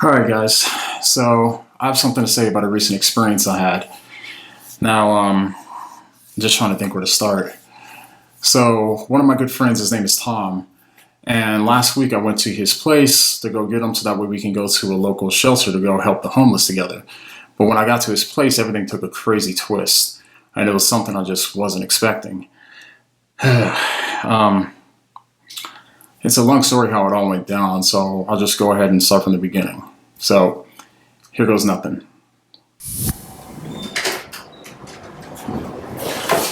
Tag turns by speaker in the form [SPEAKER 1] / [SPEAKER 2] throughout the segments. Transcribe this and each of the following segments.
[SPEAKER 1] All right, guys. So I have something to say about a recent experience I had. Now, I'm just trying to think where to start. So one of my good friends, his name is Tom, and last week I went to his place to go get him so that way we can go to a local shelter to go help the homeless together. But when I got to his place, everything took a crazy twist, and it was something I just wasn't expecting. It's a long story how it all went down, so I'll just go ahead and start from the beginning. So, here goes nothing.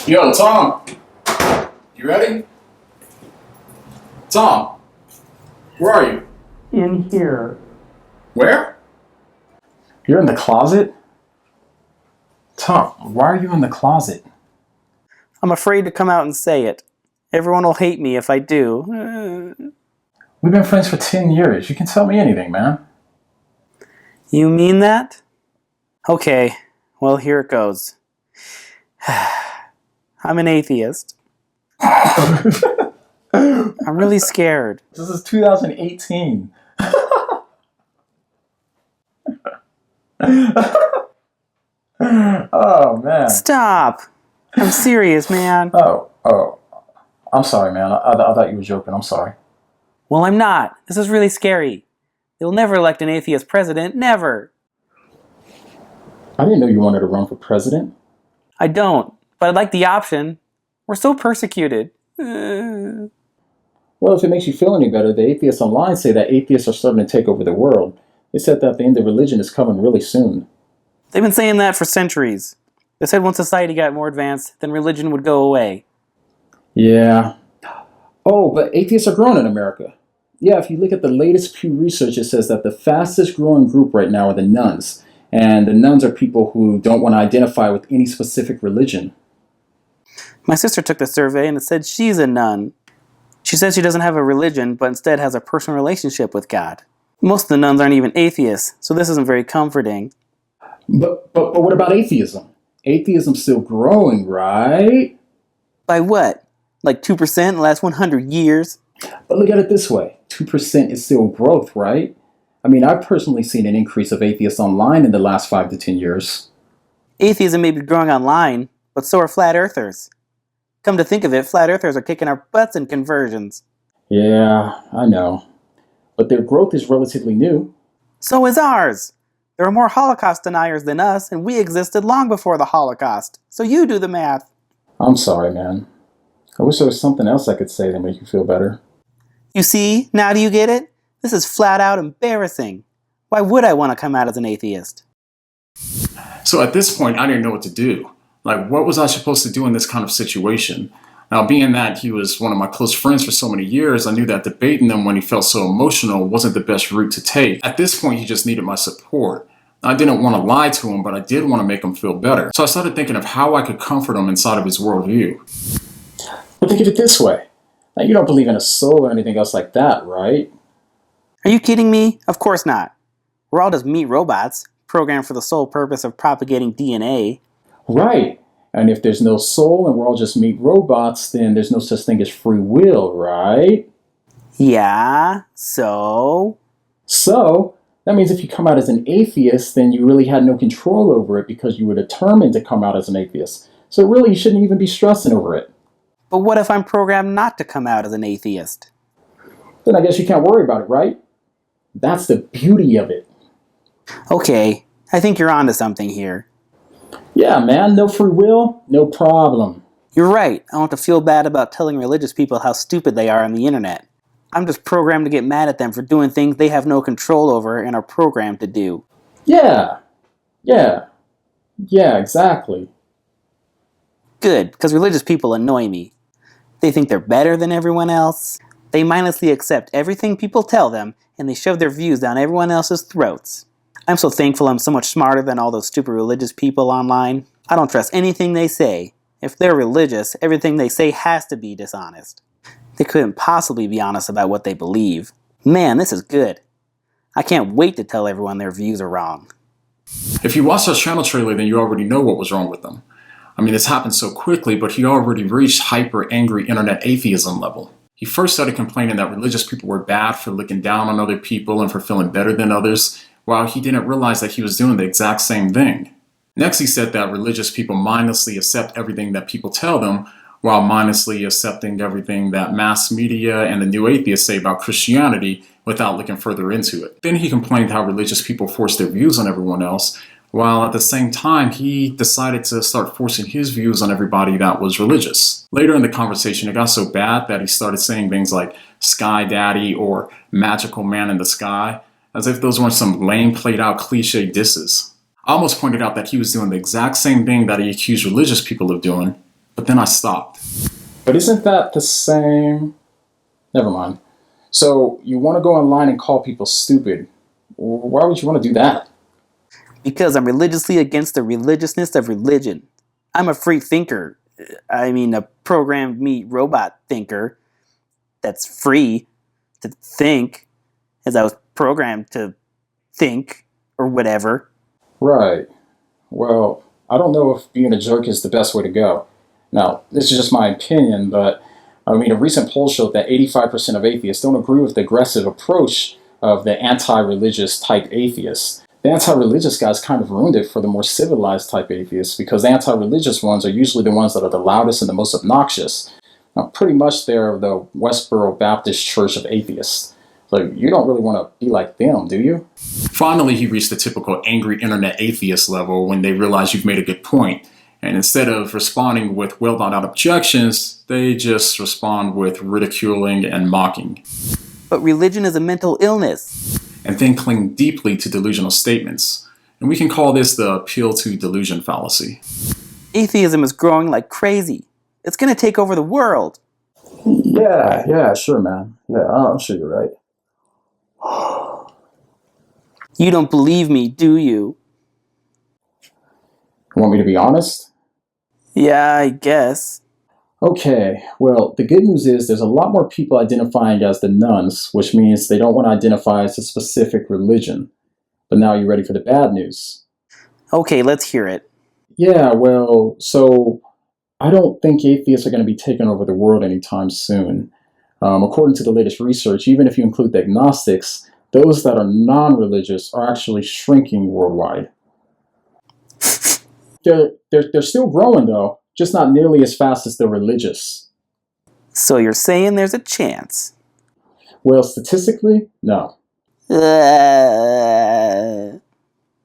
[SPEAKER 1] Yo, Tom! You ready? Tom! Where are you?
[SPEAKER 2] In here.
[SPEAKER 1] Where? You're in the closet? Tom, why are you in the closet?
[SPEAKER 2] I'm afraid to come out and say it. Everyone will hate me if I do.
[SPEAKER 1] We've been friends for 10 years. You can tell me anything, man.
[SPEAKER 2] You mean that? Okay, well, here it goes. I'm an atheist. I'm really scared.
[SPEAKER 1] This is 2018. Oh, man.
[SPEAKER 2] Stop! I'm serious, man.
[SPEAKER 1] Oh. I'm sorry, man. I thought you were joking. I'm sorry.
[SPEAKER 2] Well, I'm not. This is really scary. They'll never elect an atheist president. Never.
[SPEAKER 1] I didn't know you wanted to run for president.
[SPEAKER 2] I don't, but I'd like the option. We're so persecuted.
[SPEAKER 1] Well, if it makes you feel any better, the atheists online say that atheists are starting to take over the world. They said that the end of religion is coming really soon.
[SPEAKER 2] They've been saying that for centuries. They said once society got more advanced, then religion would go away.
[SPEAKER 1] Yeah. Oh, but atheists are growing in America. Yeah, if you look at the latest Pew research, it says that the fastest growing group right now are the nuns. And the nuns are people who don't want to identify with any specific religion.
[SPEAKER 2] My sister took the survey and it said she's a nun. She says she doesn't have a religion, but instead has a personal relationship with God. Most of the nuns aren't even atheists, so this isn't very comforting.
[SPEAKER 1] But what about atheism? Atheism's still growing, right?
[SPEAKER 2] By what? Like 2% in the last 100 years?
[SPEAKER 1] But look at it this way. 2% is still growth, right? I mean, I've personally seen an increase of atheists online in the last 5 to 10 years.
[SPEAKER 2] Atheism may be growing online, but so are flat earthers. Come to think of it, flat earthers are kicking our butts in conversions.
[SPEAKER 1] Yeah, I know. But their growth is relatively new.
[SPEAKER 2] So is ours. There are more Holocaust deniers than us, and we existed long before the Holocaust. So you do the math.
[SPEAKER 1] I'm sorry, man. I wish there was something else I could say to make you feel better.
[SPEAKER 2] You see? Now do you get it? This is flat out embarrassing. Why would I want to come out as an atheist?
[SPEAKER 1] So at this point, I didn't know what to do. Like, what was I supposed to do in this kind of situation? Now, being that he was one of my close friends for so many years, I knew that debating him when he felt so emotional wasn't the best route to take. At this point, he just needed my support. I didn't want to lie to him, but I did want to make him feel better. So I started thinking of how I could comfort him inside of his worldview. But think of it this way. Now, you don't believe in a soul or anything else like that, right?
[SPEAKER 2] Are you kidding me? Of course not. We're all just meat robots, programmed for the sole purpose of propagating DNA.
[SPEAKER 1] Right. And if there's no soul and we're all just meat robots, then there's no such thing as free will, right?
[SPEAKER 2] Yeah, so?
[SPEAKER 1] So, that means if you come out as an atheist, then you really had no control over it because you were determined to come out as an atheist. So really, you shouldn't even be stressing over it.
[SPEAKER 2] But what if I'm programmed not to come out as an atheist?
[SPEAKER 1] Then I guess you can't worry about it, right? That's the beauty of it.
[SPEAKER 2] Okay, I think you're onto something here.
[SPEAKER 1] Yeah, man, no free will, no problem.
[SPEAKER 2] You're right. I want to feel bad about telling religious people how stupid they are on the internet. I'm just programmed to get mad at them for doing things they have no control over and are programmed to do.
[SPEAKER 1] Yeah, exactly.
[SPEAKER 2] Good, because religious people annoy me. They think they're better than everyone else. They mindlessly accept everything people tell them, and they shove their views down everyone else's throats. I'm so thankful I'm so much smarter than all those stupid religious people online. I don't trust anything they say. If they're religious, everything they say has to be dishonest. They couldn't possibly be honest about what they believe. Man, this is good. I can't wait to tell everyone their views are wrong.
[SPEAKER 1] If you watched our channel trailer, then you already know what was wrong with them. I mean, this happened so quickly, but he already reached hyper-angry internet atheism level. He first started complaining that religious people were bad for looking down on other people and for feeling better than others, while he didn't realize that he was doing the exact same thing. Next, he said that religious people mindlessly accept everything that people tell them, while mindlessly accepting everything that mass media and the new atheists say about Christianity without looking further into it. Then he complained how religious people force their views on everyone else, while at the same time he decided to start forcing his views on everybody that was religious. Later in the conversation, it got so bad that he started saying things like Sky Daddy or Magical Man in the Sky, as if those weren't some lame played out cliche disses. I almost pointed out that he was doing the exact same thing that he accused religious people of doing, but then I stopped. But isn't that the same? Never mind. So you want to go online and call people stupid. Why would you want to do that?
[SPEAKER 2] Because I'm religiously against the religiousness of religion. I'm a free thinker. I mean, a programmed meat robot thinker that's free to think as I was programmed to think or whatever. Right. Well, I don't know if being a jerk is the best way to go. Now, this is just my opinion, but I mean, a recent poll showed that 85% of atheists don't agree with the aggressive approach of the anti-religious type atheists. The anti-religious guys kind of ruined it for the more civilized type atheists, because the anti-religious ones are usually the ones that are the loudest and the most obnoxious. Now, pretty much they're the Westboro Baptist Church of atheists. So you don't really want to be like them, do you? Finally, he reached the typical angry internet atheist level when they realize you've made a good point. And instead of responding with well thought out objections, they just respond with ridiculing and mocking. But religion is a mental illness. And then cling deeply to delusional statements. And we can call this the appeal to delusion fallacy. Atheism is growing like crazy. It's going to take over the world. Yeah, sure, man. Yeah, I'm sure you're right. You don't believe me, do you? You want me to be honest? Yeah, I guess. Okay, well, the good news is there's a lot more people identifying as the nuns, which means they don't want to identify as a specific religion. But now you're ready for the bad news. Okay, let's hear it. Yeah, well, so I don't think atheists are going to be taking over the world anytime soon. According to the latest research, even if you include the agnostics, those that are non-religious are actually shrinking worldwide. They're still growing, though. Just not nearly as fast as the religious. So you're saying there's a chance? Well, statistically, no.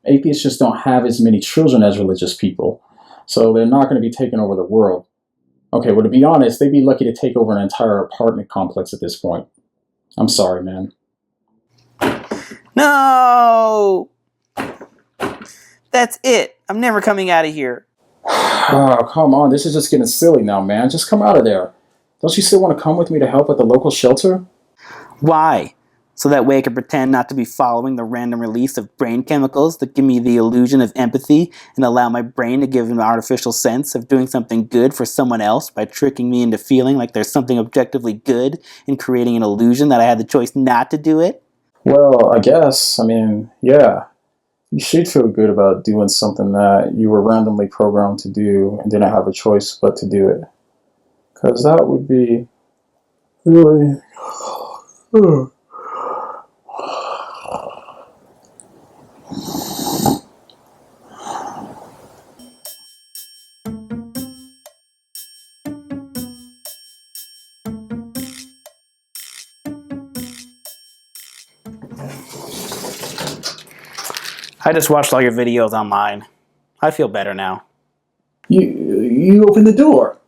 [SPEAKER 2] Atheists just don't have as many children as religious people, so they're not going to be taking over the world. Okay, well, to be honest, they'd be lucky to take over an entire apartment complex at this point. I'm sorry, man. No! That's it. I'm never coming out of here. Oh, come on. This is just getting silly now, man. Just come out of there. Don't you still want to come with me to help at the local shelter? Why? So that way I can pretend not to be following the random release of brain chemicals that give me the illusion of empathy and allow my brain to give an artificial sense of doing something good for someone else by tricking me into feeling like there's something objectively good and creating an illusion that I had the choice not to do it? Well, I guess. I mean, yeah. You should feel good about doing something that you were randomly programmed to do and didn't have a choice but to do it. Because that would be really... I just watched all your videos online. I feel better now. You opened the door?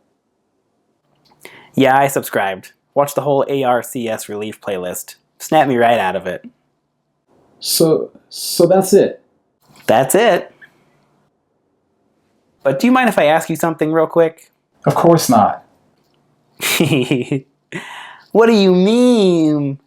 [SPEAKER 2] Yeah, I subscribed. Watched the whole ARCS relief playlist. Snapped me right out of it. So that's it? That's it. But do you mind if I ask you something real quick? Of course not. What do you mean?